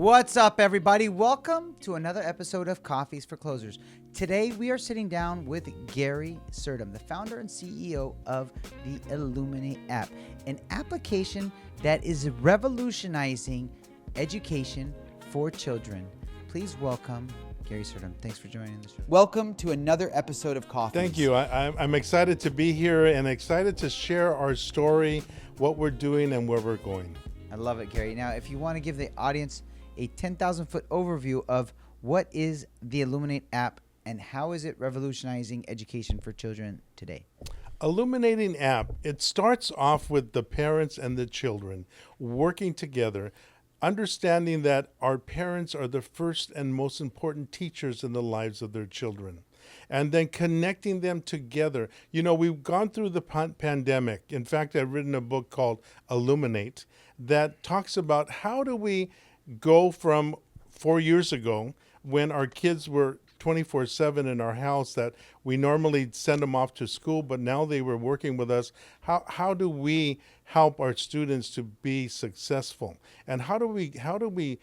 What's up, everybody? Welcome to another episode of Coffeez for Closers. Today, we are sitting down with Gary Surdam, the founder and CEO of the Illoominate app, an application that is revolutionizing education for children. Please welcome Gary Surdam. Thanks for joining the show. Welcome to another episode of Coffeez. Thank you. I'm excited to be here and excited to share our story, what we're doing, and where we're going. I love it, Gary. Now, if you want to give the audience a 10,000-foot overview of what is the Illoominate app and how is it revolutionizing education for children today. Illuminating app, it starts off with the parents and the children working together, understanding that our parents are the first and most important teachers in the lives of their children, and then connecting them together. You know, we've gone through the pandemic. In fact, I've written a book called Illoominate that talks about how do we go from 4 years ago when our kids were 24/7 in our house, that we normally send them off to school, but now they were working with us. How do we help our students to be successful? And how do we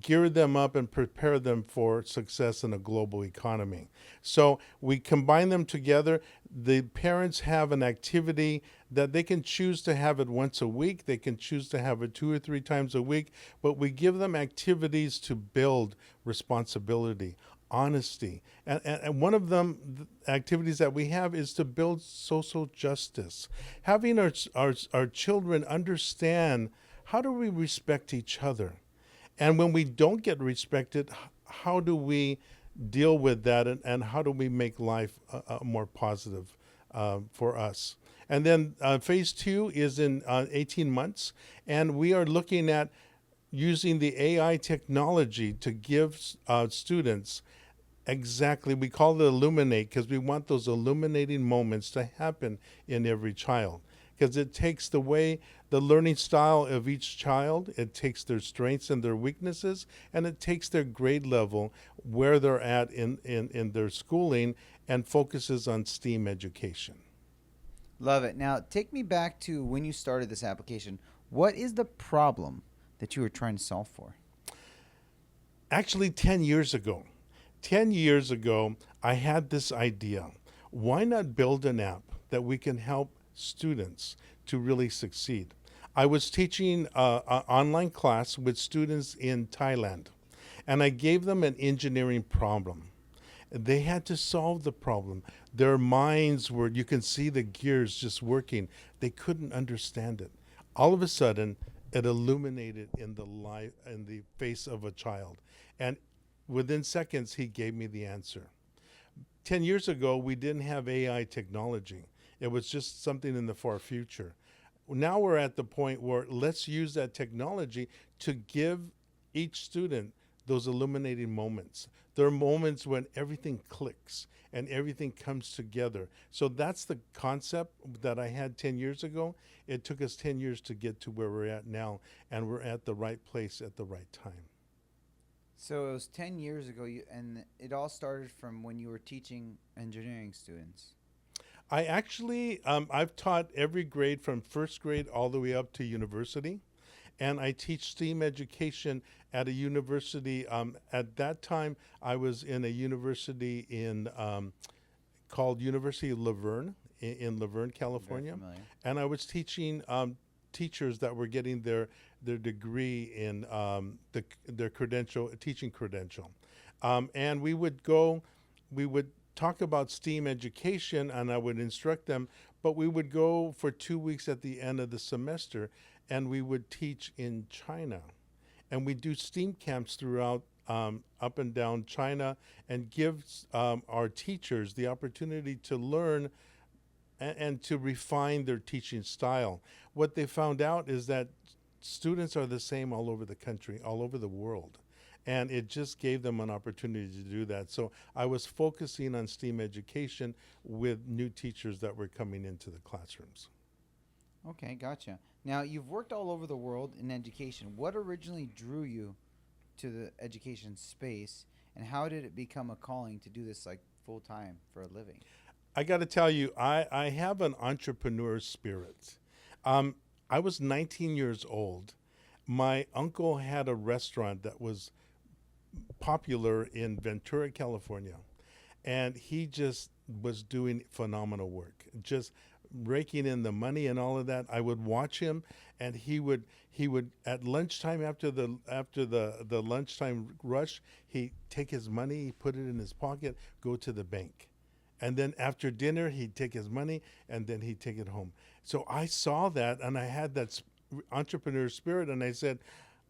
gear them up and prepare them for success in a global economy? So we combine them together. The parents have an activity that they can choose to have it once a week. They can choose to have it 2 or 3 times a week, but we give them activities to build responsibility, honesty. And one of them, the activities that we have, is to build social justice. Having our children understand, how do we respect each other? And when we don't get respected, how do we deal with that, and how do we make life more positive for us? And then phase 2 is in 18 months, and we are looking at using the AI technology to give students exactly, we call it Illuminate, because we want those illuminating moments to happen in every child. Because it takes the learning style of each child, it takes their strengths and their weaknesses, and it takes their grade level, where they're at in their schooling, and focuses on STEAM education. Love it. Now, take me back to when you started this application. What is the problem that you were trying to solve for? Actually, 10 years ago. 10 years ago, I had this idea. Why not build an app that we can help students to really succeed? I was teaching an online class with students in Thailand, and I gave them an engineering problem. They had to solve the problem. Their minds were, you can see the gears just working. They couldn't understand it. All of a sudden, it illuminated in the face of a child. And within seconds, he gave me the answer. 10 years ago, we didn't have AI technology. It was just something in the far future. Now we're at the point where let's use that technology to give each student those illuminating moments. There are moments when everything clicks and everything comes together. So that's the concept that I had 10 years ago. It took us 10 years to get to where we're at now, and we're at the right place at the right time. So it was 10 years ago, and it all started from when you were teaching engineering students. I actually, I've taught every grade from first grade all the way up to university. And I teach STEAM education at a university. At that time, I was in a university called University of Laverne in Laverne, California. And I was teaching teachers that were getting their degree in their teaching credential. And we would talk about STEAM education, and I would instruct them, but we would go for 2 weeks at the end of the semester, and we would teach in China. And we do STEAM camps throughout up and down China, and give our teachers the opportunity to learn and to refine their teaching style. What they found out is that students are the same all over the country, all over the world. And it just gave them an opportunity to do that. So I was focusing on STEAM education with new teachers that were coming into the classrooms. Okay, gotcha. Now, you've worked all over the world in education. What originally drew you to the education space, and how did it become a calling to do this like full time for a living? I got to tell you, I have an entrepreneur spirit. I was 19 years old. My uncle had a restaurant that was popular in Ventura, California, and he just was doing phenomenal work, just raking in the money and all of that. I would watch him, and he would at lunchtime, after the lunchtime rush, he take his money, he put it in his pocket, go to the bank. And then after dinner, he'd take his money and then he'd take it home. So I saw that, and I had that entrepreneur spirit, and I said,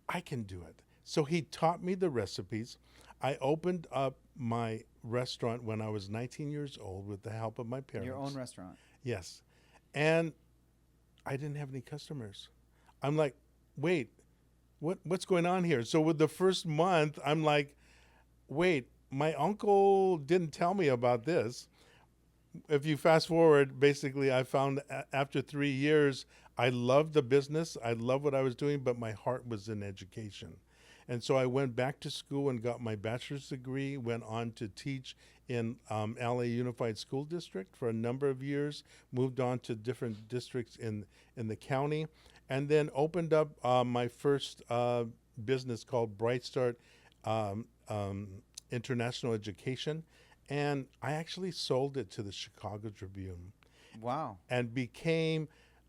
I can do it. So he taught me the recipes. I opened up my restaurant when I was 19 years old with the help of my parents. Your own restaurant. Yes. And I didn't have any customers. I'm like, wait, what's going on here? So with the first month, I'm like, wait, my uncle didn't tell me about this. If you fast forward, basically, I found after 3 years, I loved the business. I loved what I was doing, but my heart was in education. And so I went back to school and got my bachelor's degree, went on to teach in LA Unified School District for a number of years, moved on to different districts in the county, and then opened up my first business called Bright Start International Education. And I actually sold it to the Chicago Tribune. Wow. And became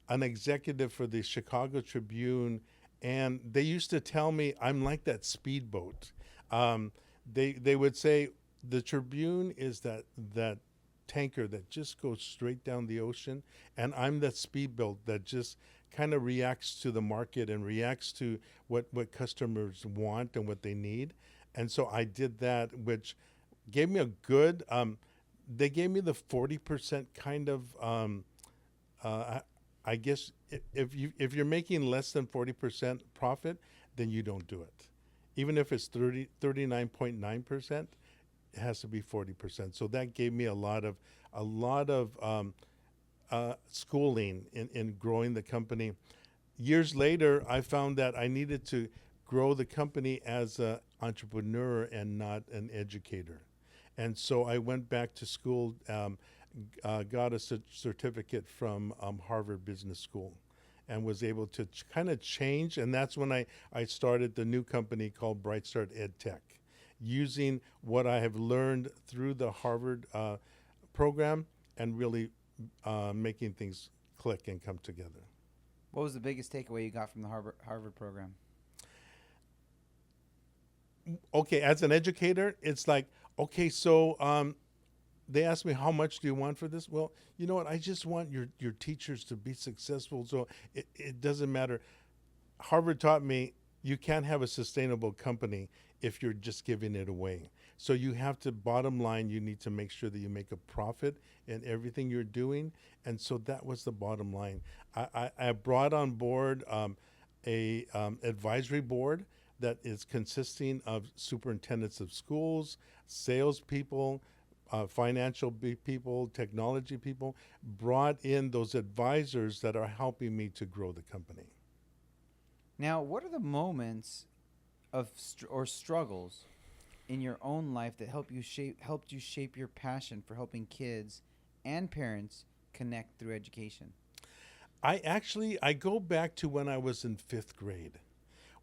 an executive for the Chicago Tribune. And they used to tell me I'm like that speedboat. They would say the Tribune is that tanker that just goes straight down the ocean, and I'm that speedboat that just kind of reacts to the market and reacts to what customers want and what they need. And so I did that, which gave me a good. They gave me the 40% kind of. I guess if you're making less than 40% profit, then you don't do it. Even if it's 39.9%, it has to be 40%. So that gave me a lot of schooling in growing the company. Years later, I found that I needed to grow the company as an entrepreneur and not an educator. And so I went back to school, got a certificate from Harvard Business School, and was able to kind of change. And that's when I started the new company called Bright Start EdTech, using what I have learned through the Harvard program and really making things click and come together. What was the biggest takeaway you got from the Harvard program? Okay, as an educator, it's like, okay, so they asked me, how much do you want for this? Well, you know what? I just want your teachers to be successful, so it doesn't matter. Harvard taught me you can't have a sustainable company if you're just giving it away. So you have to, bottom line, you need to make sure that you make a profit in everything you're doing. And so that was the bottom line. I brought on board a advisory board that is consisting of superintendents of schools, salespeople, financial people, technology people, brought in those advisors that are helping me to grow the company. Now, what are the moments of or struggles in your own life that helped you shape your passion for helping kids and parents connect through education? I go back to when I was in fifth grade.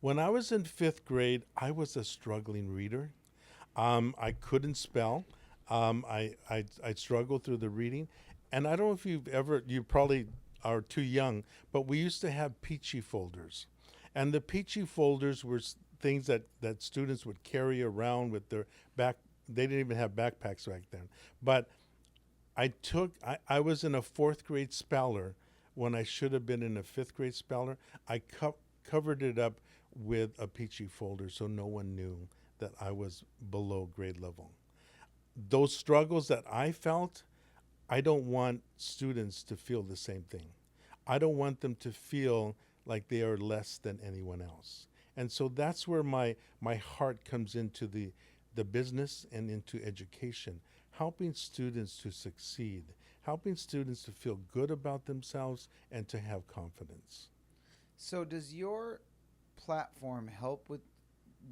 When I was in fifth grade, I was a struggling reader. I couldn't spell. I struggled through the reading. And I don't know if you probably are too young, but we used to have peachy folders. And the peachy folders were things that students would carry around with their back. They didn't even have backpacks back then. But I was in a fourth grade speller when I should have been in a fifth grade speller. I covered it up with a peachy folder so no one knew that I was below grade level. Those struggles that I felt, I don't want students to feel the same thing. I don't want them to feel like they are less than anyone else. And so that's where my heart comes into the business and into education, helping students to succeed, helping students to feel good about themselves and to have confidence. So does your platform help with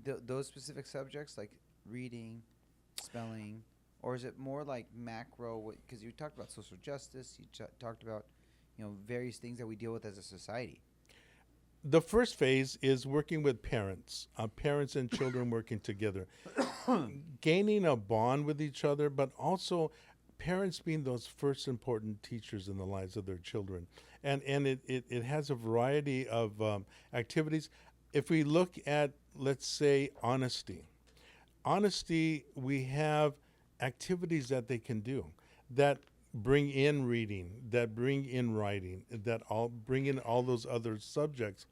those specific subjects like reading, spelling, or is it more like macro? Because you talked about social justice, you talked about various things that we deal with as a society. The first phase is working with parents, parents and children working together, gaining a bond with each other, but also parents being those first important teachers in the lives of their children. And it has a variety of activities. If we look at, let's say, honesty, we have activities that they can do that bring in reading, that bring in writing, that all bring in all those other subjects,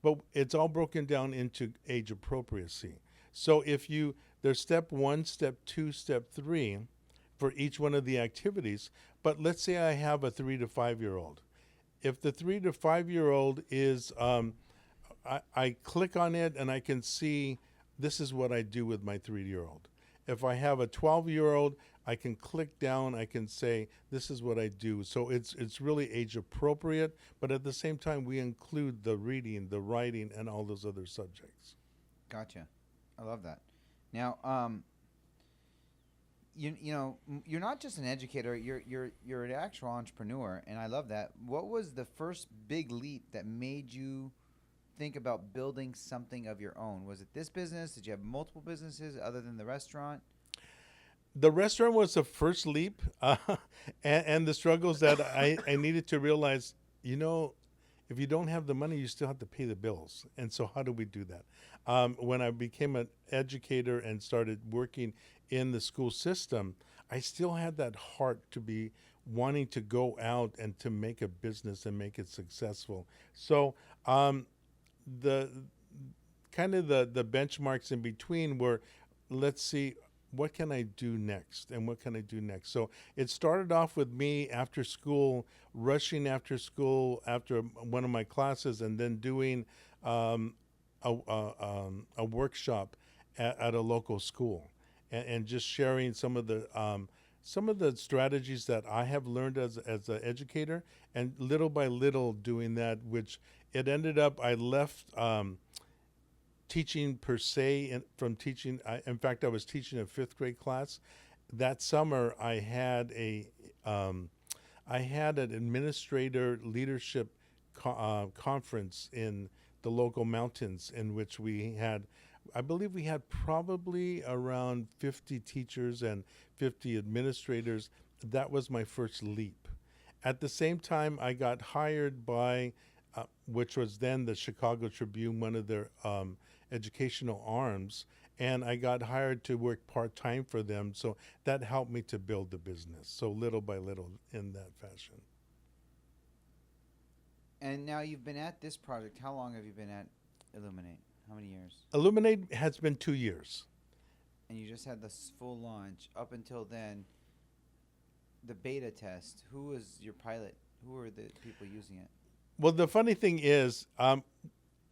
but it's all broken down into age appropriacy. So if you there's step 1, step 2, step 3 for each one of the activities, but let's say I have a 3 to 5 year old. If the 3 to 5 year old is I click on it and I can see this is what I do with my 3 year old. If I have a 12-year-old, I can click down, I can say, this is what I do. So it's really age appropriate, but at the same time, we include the reading, the writing, and all those other subjects. Gotcha. I love that. Now, you're not just an educator. You're an actual entrepreneur, and I love that. What was the first big leap that made you think about building something of your own? Was it this business? Did you have multiple businesses other than the restaurant? The restaurant was the first leap, and the struggles that I needed to realize, if you don't have the money, you still have to pay the bills. And so how do we do that? When I became an educator and started working in the school system, I still had that heart to be wanting to go out and to make a business and make it successful. So the kind of the benchmarks in between were, let's see, what can I do next and what can I do next? So it started off with me after school, rushing after school after one of my classes, and then doing a workshop at a local school, and just sharing some of the strategies that I have learned as an educator, and little by little doing that, which it ended up I left teaching per se from teaching. In fact, I was teaching a 5th grade class. That summer, I had an administrator leadership conference in the local mountains, in which I believe we had probably around 50 teachers and 50 administrators. That was my first leap. At the same time, I got hired by, which was then the Chicago Tribune, one of their educational arms, and I got hired to work part-time for them. So that helped me to build the business. So little by little in that fashion. And now you've been at this project. How long have you been at Illoominate? How many years? Illoominate has been 2 years. And you just had this full launch. Up until then, the beta test, who was your pilot? Who were the people using it? Well, the funny thing is,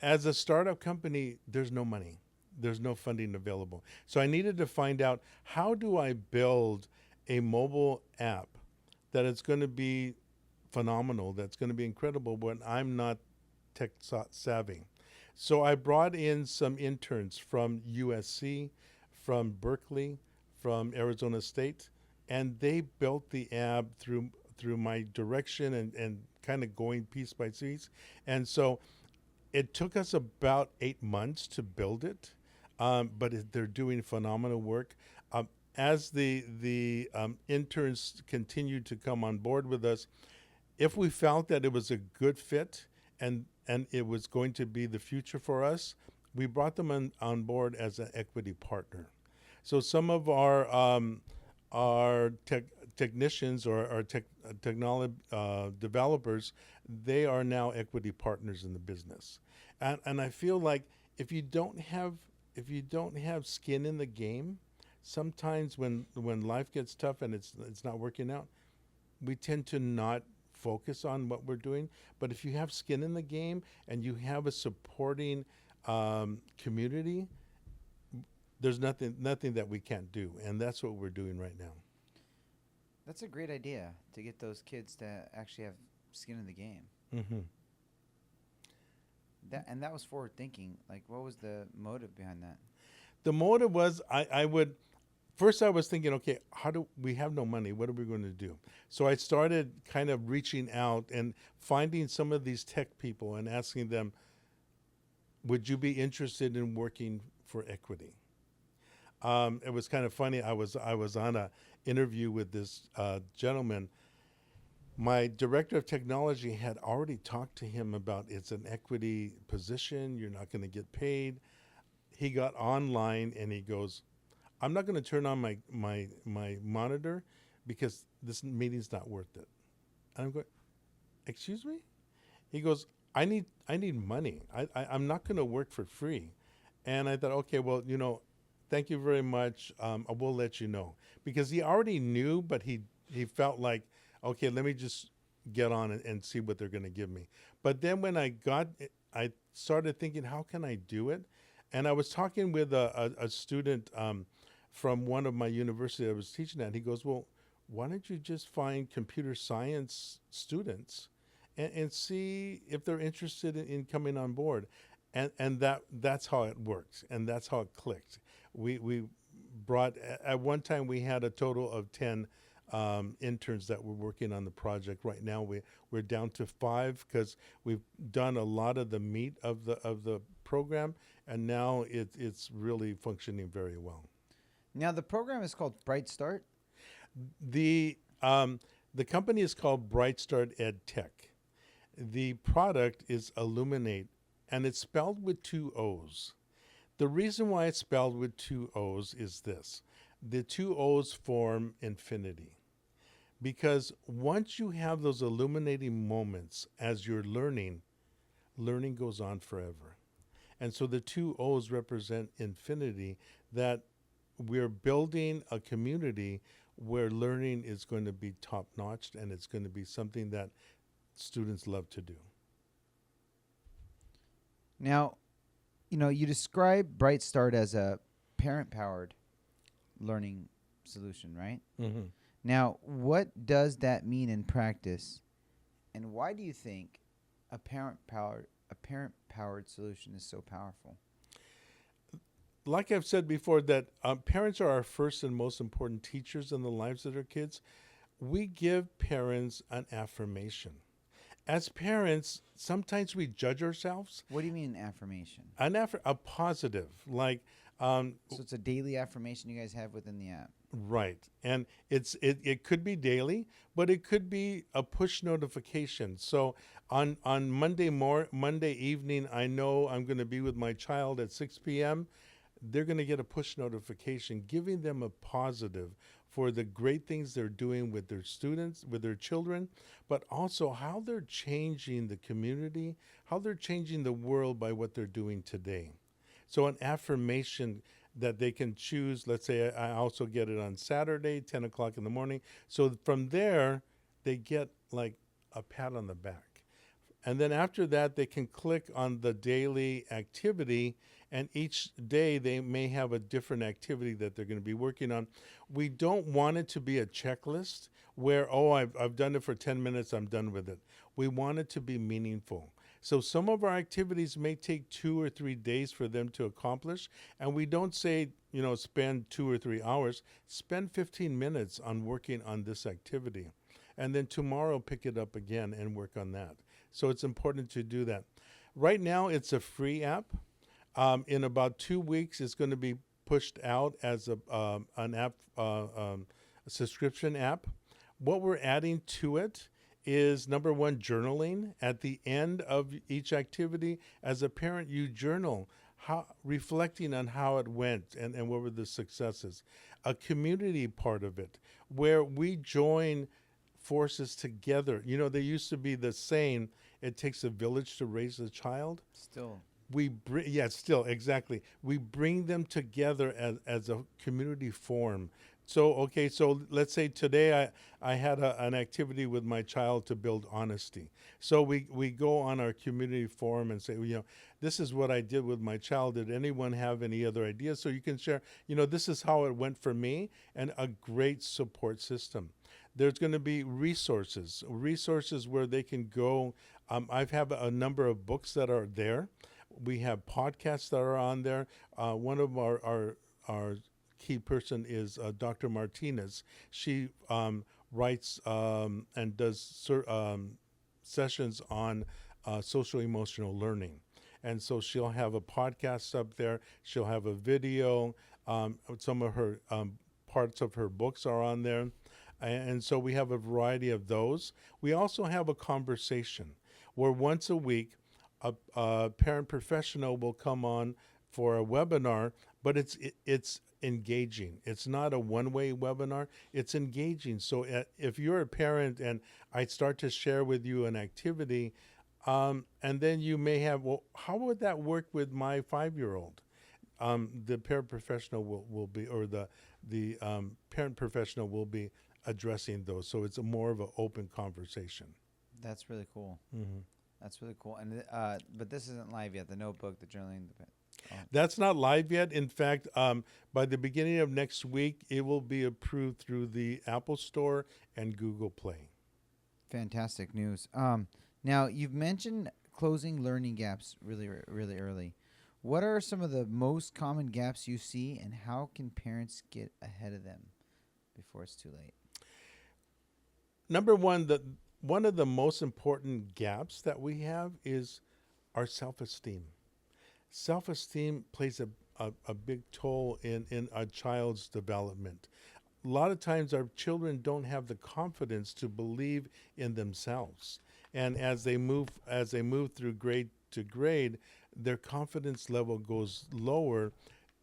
as a startup company, there's no money. There's no funding available. So I needed to find out, how do I build a mobile app that is going to be phenomenal, that's going to be incredible when I'm not tech savvy. So I brought in some interns from USC, from Berkeley, from Arizona State, and they built the app through my direction and kind of going piece by piece. And so it took us about 8 months to build it, but they're doing phenomenal work. As the interns continued to come on board with us, if we felt that it was a good fit and it was going to be the future for us, we brought them on board as an equity partner. So some of our technicians or our technology developers, they are now equity partners in the business. And I feel like if you don't have skin in the game, sometimes when life gets tough and it's not working out, we tend to not focus on what we're doing. But if you have skin in the game and you have a supporting community, there's nothing that we can't do, and that's what we're doing right now. That's a great idea, to get those kids to actually have skin in the game. Mm-hmm. That was forward thinking. Like, what was the motive behind that? The motive was I was thinking, okay, we have no money? What are we going to do? So I started kind of reaching out and finding some of these tech people and asking them, would you be interested in working for equity? It was kind of funny. I was on a interview with this gentleman. My director of technology had already talked to him about it's an equity position. You're not going to get paid. He got online and he goes, I'm not going to turn on my monitor because this meeting's not worth it. And I'm going, excuse me? He goes, I need money. I'm not going to work for free. And I thought, okay, well, thank you very much. I will let you know. Because he already knew, but he felt like, okay, let me just get on and see what they're going to give me. But then when I started thinking, how can I do it? And I was talking with a student from one of my universities I was teaching at. He goes, well, why don't you just find computer science students and see if they're interested in coming on board? And that's how it worked, and that's how it clicked. We brought, at one time we had a total of 10 interns that were working on the project. Right now we're down to 5 because we've done a lot of the meat of the program, and now it's really functioning very well. Now the program is called Bright Start. The company is called Bright Start Ed Tech. The product is Illoominate, and it's spelled with 2 O's. The reason why it's spelled with 2 O's is this. The 2 O's form infinity. Because once you have those illuminating moments as you're learning goes on forever. And so the 2 O's represent infinity, that we're building a community where learning is going to be top-notch, and it's going to be something that students love to do. Now, you describe Bright Start as a parent-powered learning solution, right? Mm-hmm. Now, what does that mean in practice, and why do you think a parent-powered solution is so powerful? Like I've said before, that parents are our first and most important teachers in the lives of their kids. We give parents an affirmation. As parents, sometimes we judge ourselves. What do you mean affirmation? A positive, like. So it's a daily affirmation you guys have within the app. Right, and it could be daily, but it could be a push notification. So on Monday evening, I know I'm going to be with my child at 6 p.m. They're going to get a push notification giving them a positive for the great things they're doing with their students, with their children, but also how they're changing the community, how they're changing the world by what they're doing today. So an affirmation that they can choose. Let's say I also get it on Saturday, 10 o'clock in the morning. So from there, they get like a pat on the back. And then after that, they can click on the daily activity, and each day they may have a different activity that they're going to be working on. We don't want it to be a checklist where, I've done it for 10 minutes, I'm done with it. We want it to be meaningful. So some of our activities may take 2 or 3 days for them to accomplish, and we don't say, spend 2 or 3 hours. Spend 15 minutes on working on this activity, and then tomorrow pick it up again and work on that. So it's important to do that. Right now, it's a free app. In about 2 weeks, it's going to be pushed out as an app, a subscription app. What we're adding to it is, number one, journaling. At the end of each activity, as a parent, you journal, reflecting on how it went and what were the successes. A community part of it, where we join forces together. There used to be the saying, it takes a village to raise a child. Still. Still, exactly. We bring them together as a community form. So let's say today I had an activity with my child to build honesty. So we go on our community forum and say, this is what I did with my child. Did anyone have any other ideas? So you can share, this is how it went for me, and a great support system. There's going to be resources where they can go. I have a number of books that are there. We have podcasts that are on there. One of our key person is Dr. Martinez. She writes and does sessions on social emotional learning. And so she'll have a podcast up there. She'll have a video. Some of her parts of her books are on there. And so we have a variety of those. We also have a conversation where once a week, a parent professional will come on for a webinar, but it's engaging. It's not a one-way webinar. It's engaging. So if you're a parent and I start to share with you an activity, and then you may have, well, how would that work with my 5-year-old? The parent professional will be, or the parent professional will be addressing those. So it's more of an open conversation. That's really cool. Mm-hmm. That's really cool. And but this isn't live yet. The notebook, the journaling. That's not live yet. In fact, by the beginning of next week, it will be approved through the Apple Store and Google Play. Fantastic news. Now, you've mentioned closing learning gaps really early. What are some of the most common gaps you see, and how can parents get ahead of them before it's too late? Number one, one of the most important gaps that we have is our self-esteem. Self-esteem plays a big toll in a child's development. A lot of times our children don't have the confidence to believe in themselves. And as they move through grade to grade, their confidence level goes lower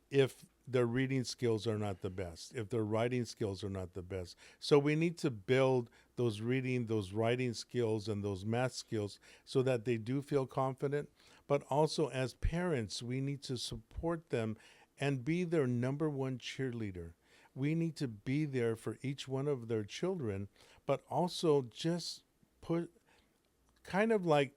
if their reading skills are not the best, if their writing skills are not the best. So we need to build those reading, those writing skills, and those math skills so that they do feel confident. But also as parents, we need to support them and be their number one cheerleader. We need to be there for each one of their children, but also just put kind of like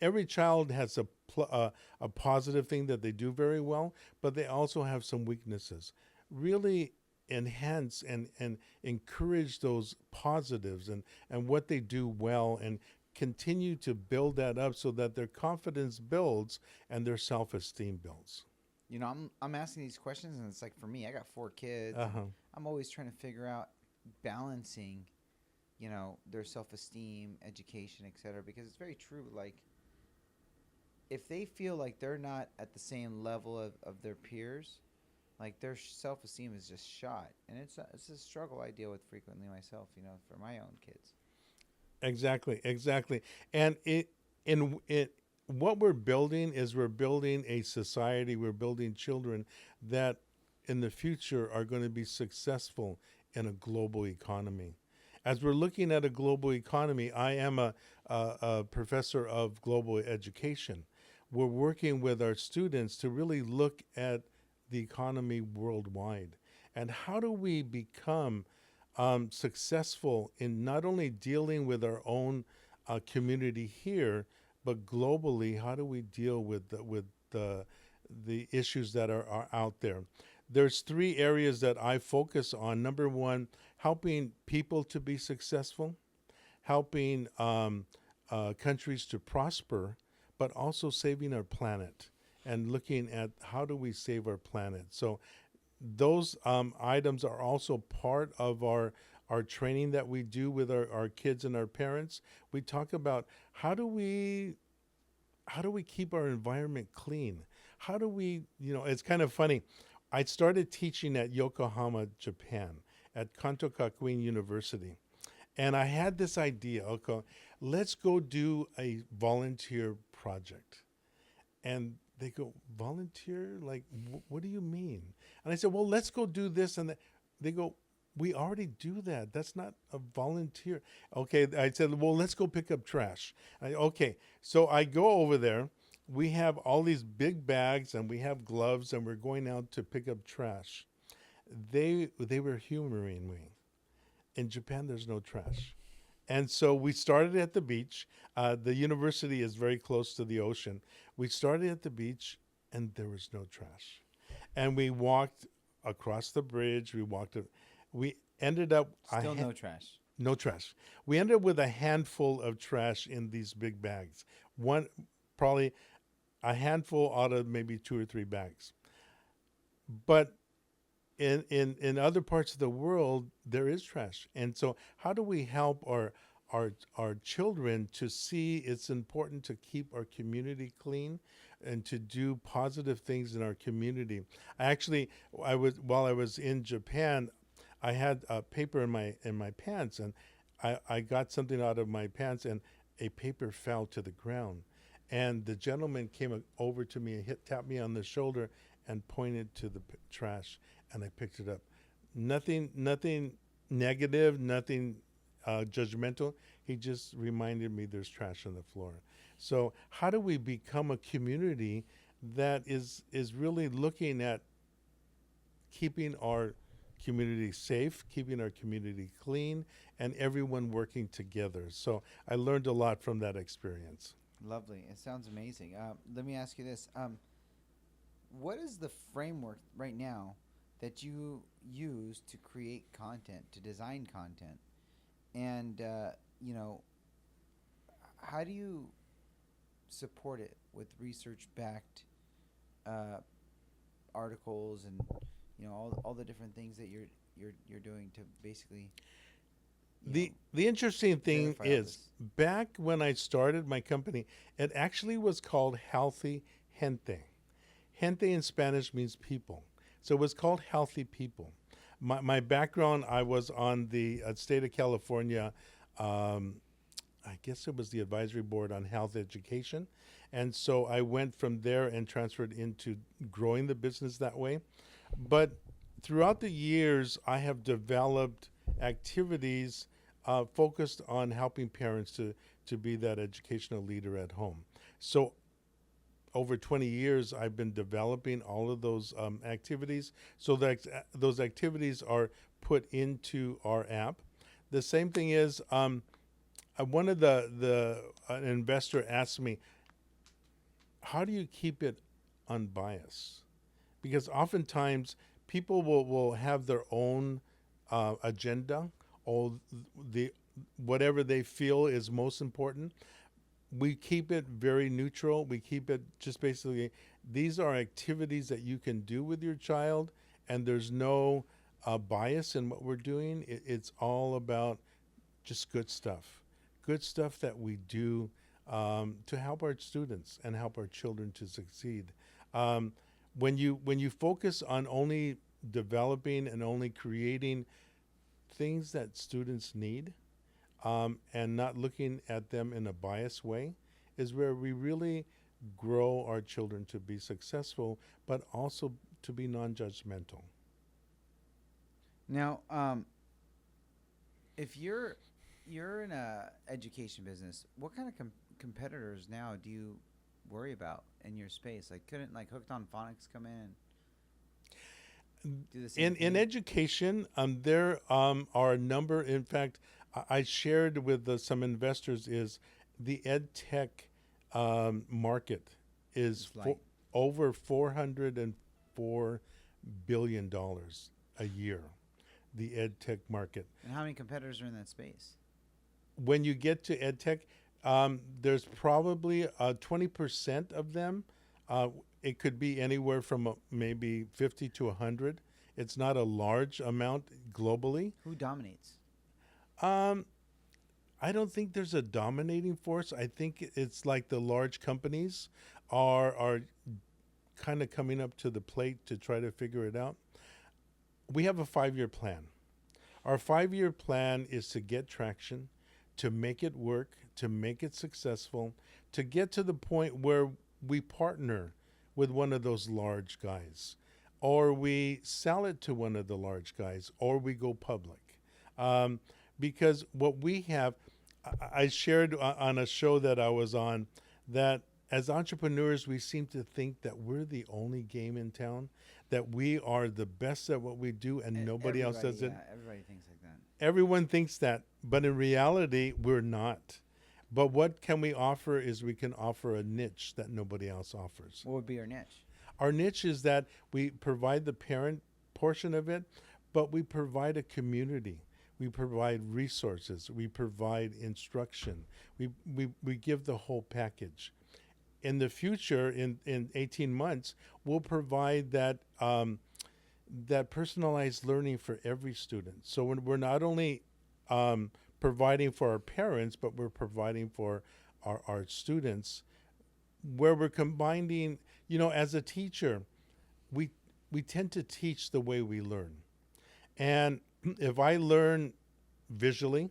every child has a positive thing that they do very well, but they also have some weaknesses. Really enhance and encourage those positives and what they do well, and continue to build that up so that their confidence builds and their self-esteem builds. You know, I'm asking these questions, and it's like, for me, I got 4 kids. Uh-huh. I'm always trying to figure out balancing, you know, their self-esteem, education, etc. Because it's very true. Like, if they feel like they're not at the same level of their peers, like their self-esteem is just shot. And it's a struggle I deal with frequently myself, you know, for my own kids. Exactly. And what we're building is we're building a society, we're building children that in the future are going to be successful in a global economy. As we're looking at a global economy, I am a professor of global education. We're working with our students to really look at the economy worldwide. And how do we become successful in not only dealing with our own community here, but globally? How do we deal with the issues that are out there? There's 3 areas that I focus on. Number one, helping people to be successful, helping countries to prosper, but also saving our planet and looking at how do we save our planet. So those items are also part of our training that we do with our kids and our parents. We talk about how do we keep our environment clean? How do we, it's kind of funny. I started teaching at Yokohama, Japan, at Kanto Gakuin University. And I had this idea, okay, let's go do a volunteer project. And they go, volunteer? Like, what do you mean? And I said, well, let's go do this and that. They go, we already do that. That's not a volunteer. Okay, I said, well, let's go pick up trash. Okay, so I go over there. We have all these big bags and we have gloves and we're going out to pick up trash. They were humoring me. In Japan, there's no trash. And so we started at the beach. The university is very close to the ocean. We started at the beach and there was no trash. And we walked across the bridge. We ended up... Still no trash. No trash. We ended up with a handful of trash in these big bags. Probably a handful out of maybe 2 or 3 bags. But in other parts of the world, there is trash. And so how do we help our our children to see it's important to keep our community clean and to do positive things in our community. I was while I was in Japan, I had a paper in my pants, and I got something out of my pants, and a paper fell to the ground. And the gentleman came over to me and tapped me on the shoulder and pointed to the trash, and I picked it up. Nothing negative, nothing judgmental. He just reminded me there's trash on the floor. So how do we become a community that is really looking at keeping our community safe, keeping our community clean, and everyone working together? So I learned a lot from that experience. Lovely. It sounds amazing. Let me ask you this. What is the framework right now that you use to create content, to design content? And, how do you support it with research-backed articles and, all the different things that you're doing to basically The interesting thing verify all is, this? back when I started my company, it actually was called Healthy Gente. Gente in Spanish means people. So it was called Healthy People. My background, I was on the state of California, I guess it was the advisory board on health education. And so I went from there and transferred into growing the business that way. But throughout the years, I have developed activities focused on helping parents to be that educational leader at home. So over 20 years, I've been developing all of those activities. So that those activities are put into our app. The same thing is, one of an investor asked me, how do you keep it unbiased? Because oftentimes people will have their own agenda, or whatever they feel is most important. We keep it very neutral. We keep it just basically, these are activities that you can do with your child, and there's no bias in what we're doing. It's all about just good stuff that we do to help our students and help our children to succeed. When you focus on only developing and only creating things that students need, and not looking at them in a biased way, is where we really grow our children to be successful, but also to be non-judgmental. Now, if you're in a education business, what kind of competitors now do you worry about in your space? Like, couldn't Hooked on Phonics come in and do the same In thing? education, there are a number. In fact, I shared with some investors is the ed tech market is It's like over $404 billion a year. The ed tech market. And how many competitors are in that space? When you get to ed tech, there's probably 20% of them. It could be anywhere from maybe 50 to 100. It's not a large amount globally. Who dominates? I don't think there's a dominating force. I think it's like the large companies are kind of coming up to the plate to try to figure it out. We have a 5-year plan. Our 5-year plan is to get traction, to make it work, to make it successful, to get to the point where we partner with one of those large guys, or we sell it to one of the large guys, or we go public. Because what we have, I shared on a show that I was on, that as entrepreneurs, we seem to think that we're the only game in town, that we are the best at what we do and nobody else does it. Yeah, everybody thinks like that. Everyone thinks that, but in reality, we're not. But what can we offer is we can offer a niche that nobody else offers. What would be our niche? Our niche is that we provide the parent portion of it, but we provide a community. We provide resources. We provide instruction. We give the whole package. In the future, in 18 months, we'll provide that that personalized learning for every student. So we're not only providing for our parents, but we're providing for our students, where we're combining, as a teacher, we we tend to teach the way we learn. And if I learn visually,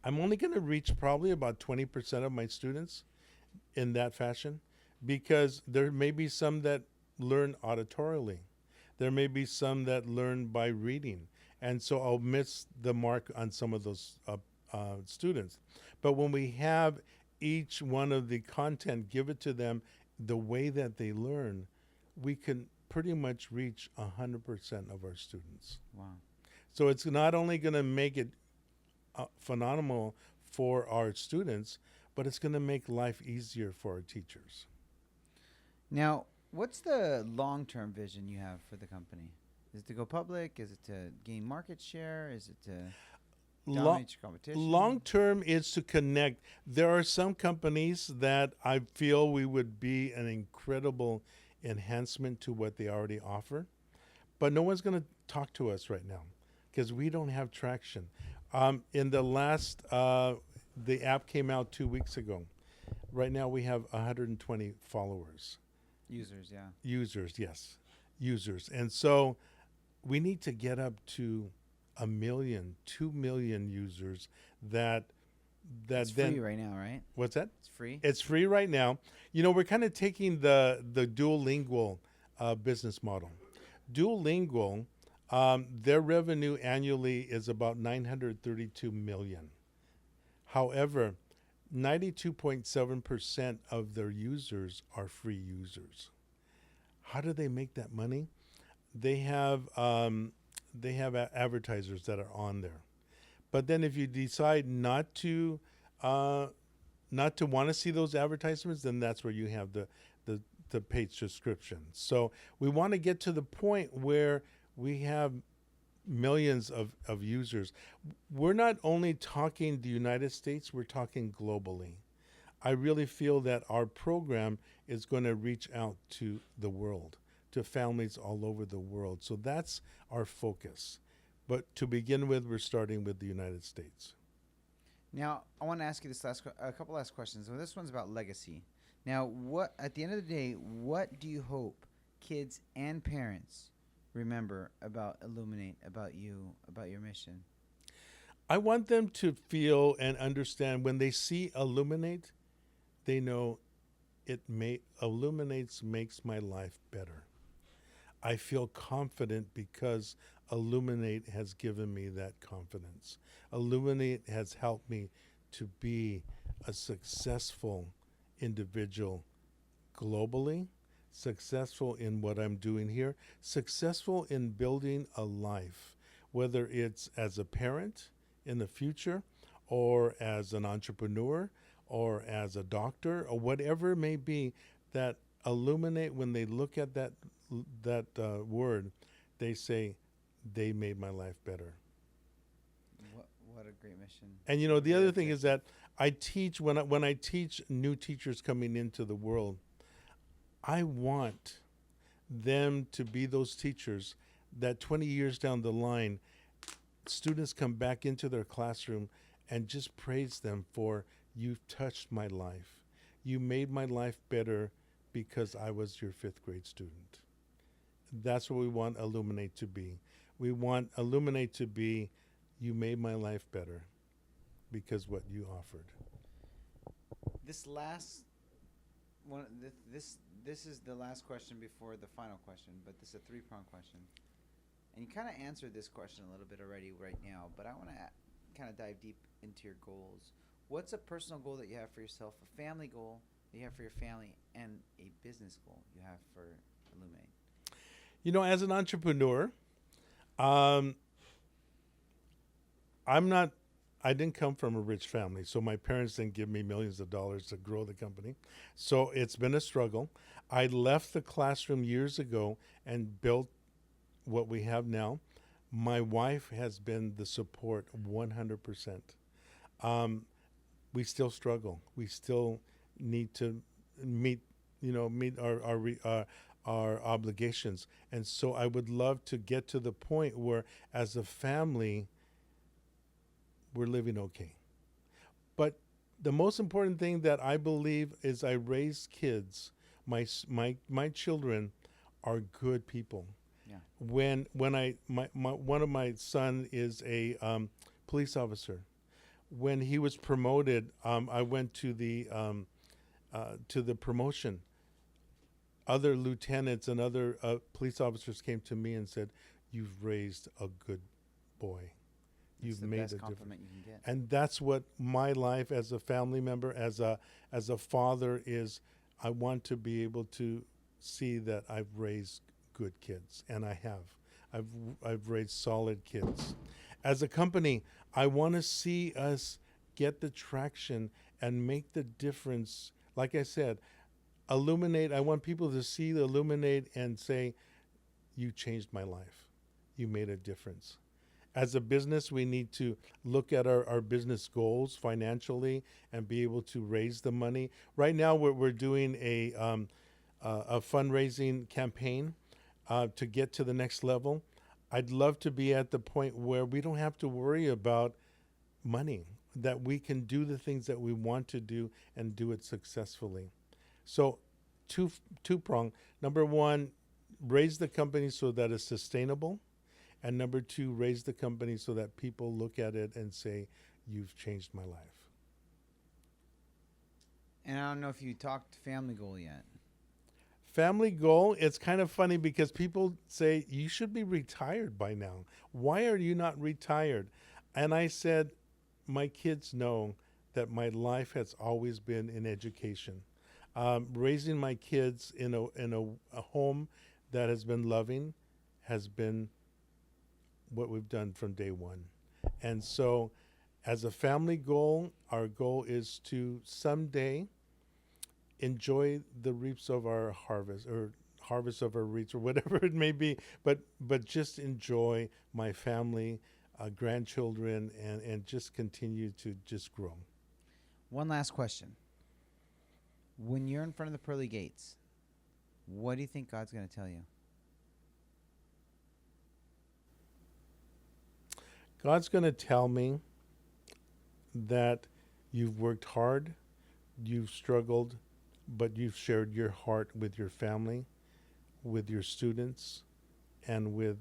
I'm only going to reach probably about 20% of my students in that fashion, because there may be some that learn auditorially. There may be some that learn by reading. And so I'll miss the mark on some of those students. But when we have each one of the content, give it to them the way that they learn, we can pretty much reach 100% of our students. Wow. So it's not only going to make it phenomenal for our students, but it's going to make life easier for our teachers. Now, what's the long-term vision you have for the company? Is it to go public? Is it to gain market share? Is it to dominate your competition? Long term is to connect. There are some companies that I feel we would be an incredible enhancement to what they already offer, but no one's going to talk to us right now because we don't have traction. In the last, the app came out 2 weeks ago. Right now we have 120 followers. Users, yeah. Users, yes. Users. And so we need to get up to 1 million, 2 million users that It's then free right now, right? What's that? It's free. It's free right now. We're kind of taking the dual-lingual business model. Dual-lingual, their revenue annually is about 932 million. However, 92.7% of their users are free users. How do they make that money? They have advertisers that are on there. But then if you decide not to want to see those advertisements, then that's where you have the paid subscription. So we want to get to the point where we have millions of users. We're not only talking the United States, we're talking globally. I really feel that our program is going to reach out to the world, to families all over the world. So that's our focus. But to begin with, we're starting with the United States. Now, I want to ask you a couple last questions. So this one's about legacy. Now, what at the end of the day, what do you hope kids and parents remember about Illoominate, about you, about your mission? I want them to feel and understand when they see Illoominate, they know Illoominate makes my life better. I feel confident because Illoominate has given me that confidence. Illoominate has helped me to be a successful individual globally, successful in what I'm doing here, successful in building a life, whether it's as a parent in the future or as an entrepreneur or as a doctor or whatever it may be. That Illoominate, when they look at that word, they say, they made my life better. What a great mission. And the other thing is that I teach, when I teach new teachers coming into the world, I want them to be those teachers that 20 years down the line, students come back into their classroom and just praise them for, you've touched my life. You made my life better because I was your 5th grade student. That's what we want Illoominate to be. We want Illoominate to be, you made my life better because what you offered. This last one, this is the last question before the final question, but this is a 3-pronged question. And you kind of answered this question a little bit already right now, but I want to kind of dive deep into your goals. What's a personal goal that you have for yourself, a family goal that you have for your family, and a business goal you have for Illoominate? As an entrepreneur, I didn't come from a rich family, so my parents didn't give me millions of dollars to grow the company. So it's been a struggle. I left the classroom years ago and built what we have now. My wife has been the support 100%. We still struggle. We still need to meet our obligations. And so I would love to get to the point where, as a family, we're living okay. But the most important thing that I believe is I raise kids. My children are good people. Yeah. When I my one of my son is a police officer. When he was promoted, I went to the promotion. Other lieutenants and other police officers came to me and said, "You've raised a good boy. It's You've the made best a difference." compliment you can get. And that's what my life as a family member, as a father is. I want to be able to see that I've raised good kids, and I have. I've raised solid kids. As a company, I want to see us get the traction and make the difference. Like I said, Illoominate. I want people to see the Illoominate and say, "You changed my life. You made a difference." As a business, we need to look at our business goals financially and be able to raise the money. Right now, we're doing a fundraising campaign to get to the next level. I'd love to be at the point where we don't have to worry about money, that we can do the things that we want to do and do it successfully. So two-prong. Number one, raise the company so that it's sustainable. And number two, raise the company so that people look at it and say, "You've changed my life." And I don't know if you talked family goal yet. Family goal, it's kind of funny because people say, "You should be retired by now. Why are you not retired?" And I said, my kids know that my life has always been in education. Raising my kids in a home that has been loving has been what we've done from day one. And so as a family goal, our goal is to someday enjoy the reaps of our harvest, or harvest of our reaps, or whatever it may be, but just enjoy my family, grandchildren, and just continue to just grow. One last question. When you're in front of the pearly gates, what do you think God's going to tell you? God's going to tell me that you've worked hard, you've struggled, but you've shared your heart with your family, with your students, and with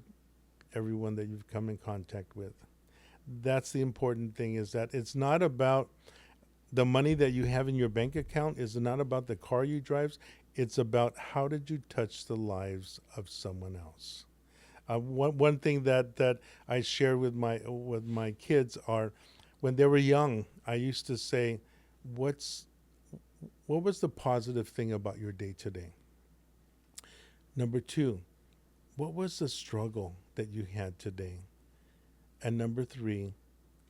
everyone that you've come in contact with. That's the important thing, is that it's not about the money that you have in your bank account, is not about the car you drive. It's about how did you touch the lives of someone else. One thing that I share with my kids are, when they were young, I used to say, what was the positive thing about your day today? Number two, what was the struggle that you had today? And number three,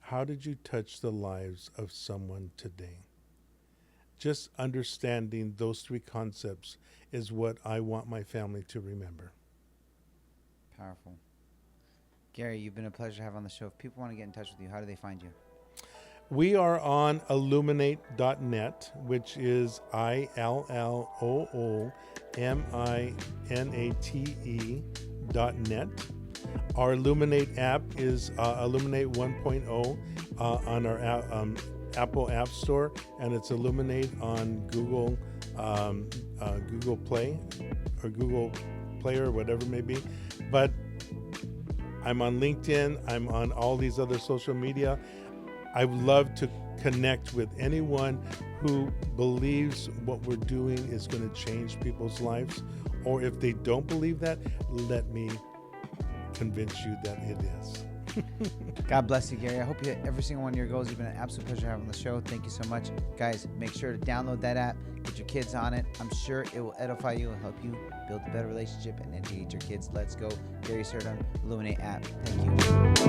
how did you touch the lives of someone today? Just understanding those three concepts is what I want my family to remember. Powerful. Gary, you've been a pleasure to have on the show. If people want to get in touch with you, how do they find you? We are on Illoominate.net, which is ILLOOMINATE.net. Our Illoominate app is Illoominate 1.0 on our Apple App Store, and it's Illoominate on Google Play or Google Play or whatever it may be. But I'm on LinkedIn. I'm on all these other social media. I would love to connect with anyone who believes what we're doing is going to change people's lives. Or if they don't believe that, let me convince you that it is. God bless you, Gary. I hope you hit every single one of your goals. You've been an absolute pleasure having the show. Thank you so much. Guys, make sure to download that app. Get your kids on it. I'm sure it will edify you and help you build a better relationship and educate your kids. Let's go. Gary Surdam, Illoominate app. Thank you.